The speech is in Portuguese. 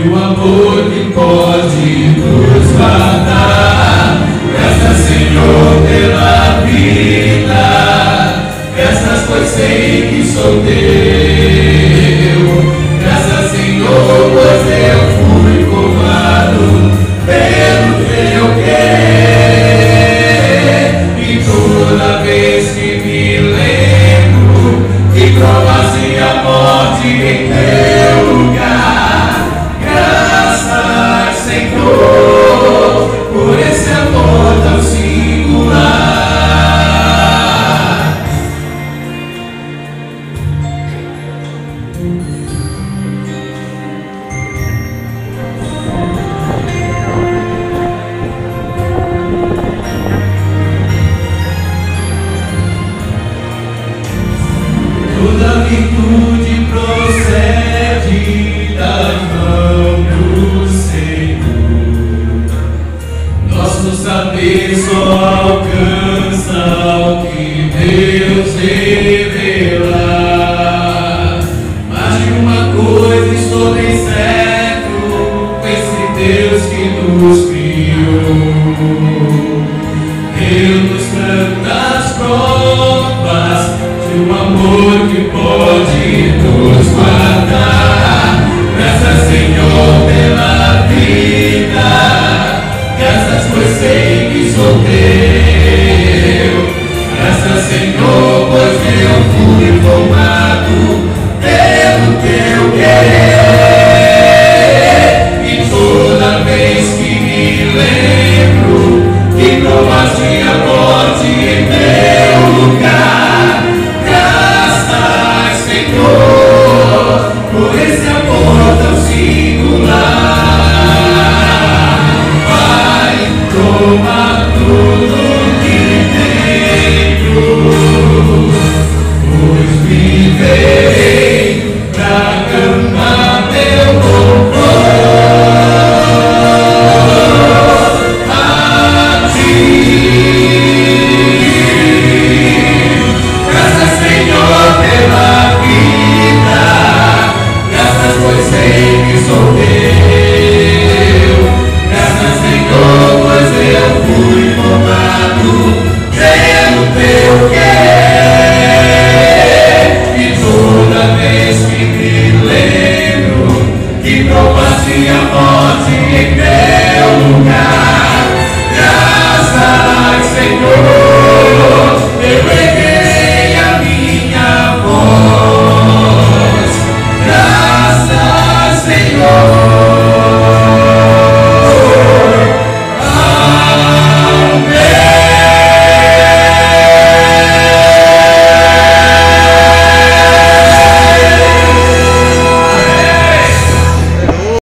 o amor que pode nos guardar. Graças, Senhor, pela vida, graças, pois sei que sou teu. Graças, Senhor, pois eu fui formado pelo teu querer. E toda vez que me lembro que provaste a morte em teu lugar, graças, Senhor, por esse amor tão singular. Toda virtude procede das mãos do Senhor. Nosso saber só alcança o que Deus revelar. Mas de uma coisa estou bem certo, com esse Deus que nos